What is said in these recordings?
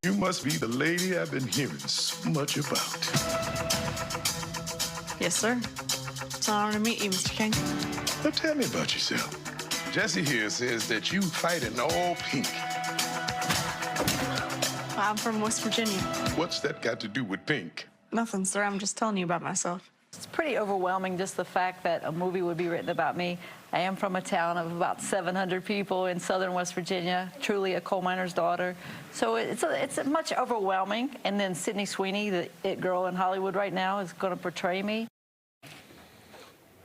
You must be the lady I've been hearing so much about. Yes, sir. It's an honor to meet you, Mr. King. Now tell me about yourself. Jesse here says that you fight in all pink. I'm from West Virginia. What's that got to do with pink? Nothing, sir. I'm just telling you about myself. It's pretty overwhelming, just the fact that a movie would be written about me. I am from a town of about 700 people in southern West Virginia, truly a coal miner's daughter. So it's much overwhelming. And then Sydney Sweeney, the it girl in Hollywood right now, is going to portray me.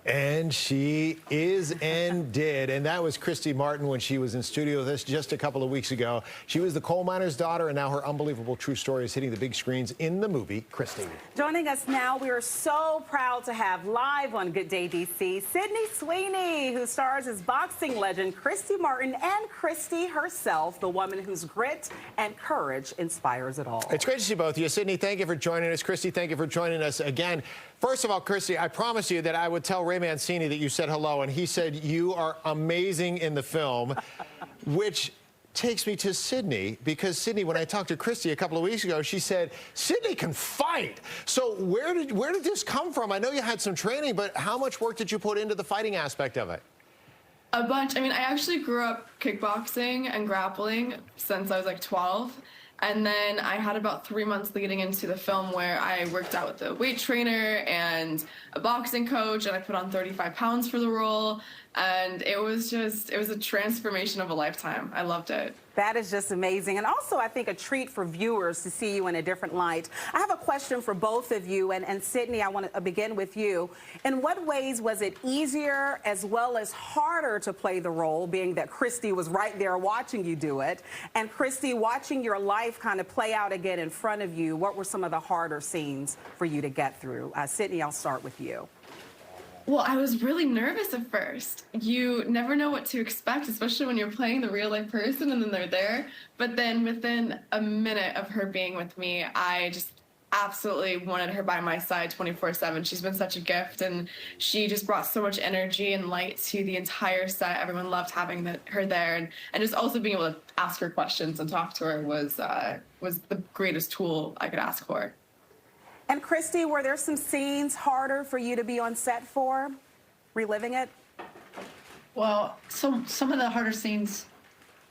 And she is and did. And that was Christy Martin when she was in studio with us just a couple of weeks ago. She was the coal miner's daughter, and now her unbelievable true story is hitting the big screens in the movie Christy. Joining us now, we are so proud to have live on Good Day DC, Sydney Sweeney, who stars as boxing legend Christy Martin, and Christy herself, the woman whose grit and courage inspires it all. It's great to see both of you. Sydney, thank you for joining us. Christy, thank you for joining us again. First of all, Christy, I promised you that I would tell Ray Mancini that you said hello, and he said you are amazing in the film, which takes me to Sydney, because Sydney, when I talked to Christy a couple of weeks ago, she said, Sydney can fight. So where did this come from? I know you had some training, but how much work did you put into the fighting aspect of it? A bunch. I mean, I actually grew up kickboxing and grappling since I was like 12. And then I had about 3 months leading into the film where I worked out with a weight trainer and a boxing coach, and I put on 35 pounds for the role. And it was a transformation of a lifetime. I loved it. That is just amazing. And also, I think, a treat for viewers to see you in a different light. I have a question for both of you. And Sydney, I want to begin with you. In what ways was it easier as well as harder to play the role, being that Christy was right there watching you do it? And Christy, watching your life kind of play out again in front of you, what were some of the harder scenes for you to get through? Sydney, I'll start with you. Well, I was really nervous at first. You never know what to expect, especially when you're playing the real life person and then they're there. But then within a minute of her being with me, I just absolutely wanted her by my side 24/7. She's been such a gift, and she just brought so much energy and light to the entire set. Everyone loved having her there, and just also being able to ask her questions and talk to her was the greatest tool I could ask for. And Christy, were there some scenes harder for you to be on set for, reliving it? Well, some of the harder scenes,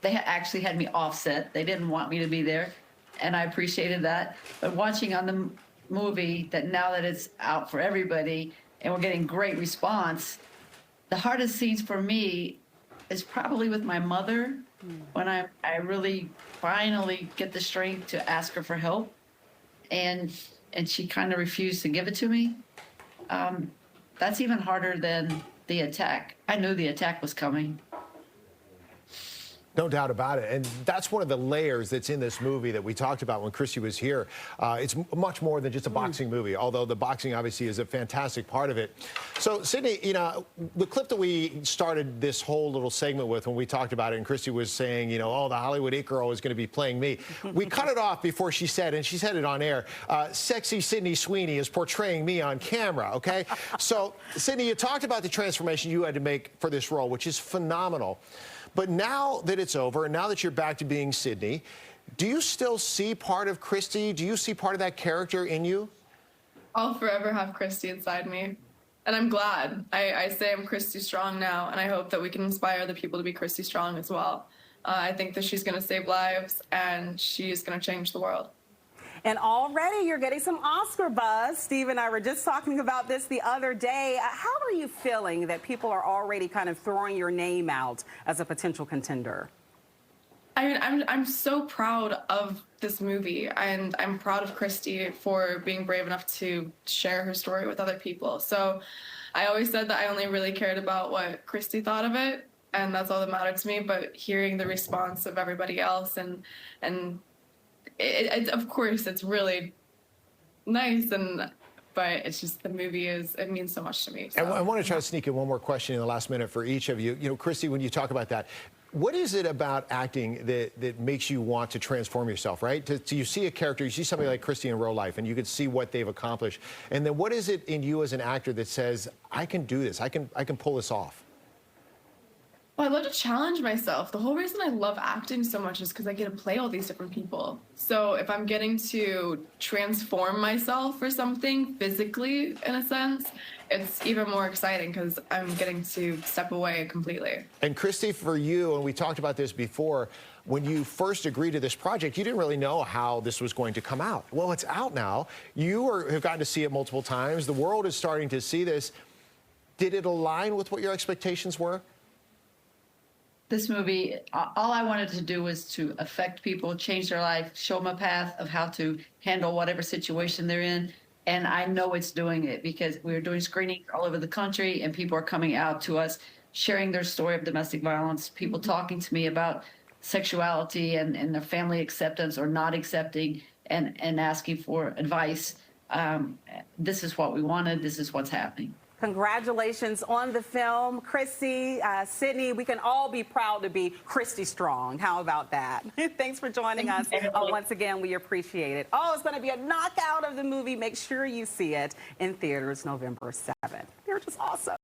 they actually had me offset. They didn't want me to be there, and I appreciated that. But watching on the movie, that now that it's out for everybody and we're getting great response, the hardest scenes for me is probably with my mother, when I really finally get the strength to ask her for help, and she kind of refused to give it to me. That's even harder than the attack. I knew the attack was coming. No doubt about it. And that's one of the layers that's in this movie that we talked about when Christy was here. It's much more than just a boxing movie, although the boxing obviously is a fantastic part of it. So, Sydney, you know, the clip that we started this whole little segment with when we talked about it, and Christy was saying, you know, oh, the Hollywood it girl is going to be playing me. We cut it off before she said, and she said it on air, sexy Sydney Sweeney is portraying me on camera, okay? So, Sydney, you talked about the transformation you had to make for this role, which is phenomenal. But now that it's over, and now that you're back to being Sydney, do you still see part of Christy? Do you see part of that character in you? I'll forever have Christy inside me. And I'm glad. I say I'm Christy Strong now, and I hope that we can inspire other people to be Christy Strong as well. I think that she's going to save lives, and she's going to change the world. And already you're getting some Oscar buzz. Steve and I were just talking about this the other day. How are you feeling that people are already kind of throwing your name out as a potential contender? I mean, I'm so proud of this movie, and I'm proud of Christy for being brave enough to share her story with other people. So I always said that I only really cared about what Christy thought of it, and that's all that mattered to me. But hearing the response of everybody else and of course, it's really nice, but it's just the movie it means so much to me. So. I want to try to sneak in one more question in the last minute for each of you. You know, Christy, when you talk about that, what is it about acting that makes you want to transform yourself, right? You see a character, you see somebody like Christy in real life, and you can see what they've accomplished. And then what is it in you as an actor that says, I can do this, I can pull this off? Well, I love to challenge myself. The whole reason I love acting so much is because I get to play all these different people. So if I'm getting to transform myself for something physically, in a sense, it's even more exciting because I'm getting to step away completely. And Christy, for you, and we talked about this before, when you first agreed to this project, you didn't really know how this was going to come out. Well, it's out now. Have gotten to see it multiple times. The world is starting to see this. Did it align with what your expectations were? This movie, all I wanted to do was to affect people, change their life, show them a path of how to handle whatever situation they're in. And I know it's doing it because we're doing screenings all over the country and people are coming out to us, sharing their story of domestic violence, people talking to me about sexuality and their family acceptance or not accepting and asking for advice. This is what we wanted. This is what's happening. Congratulations on the film, Christy, Sydney. We can all be proud to be Christy Strong. How about that? Thanks for joining us. Once again, we appreciate it. Oh, it's going to be a knockout of the movie. Make sure you see it in theaters November 7th. They're just awesome.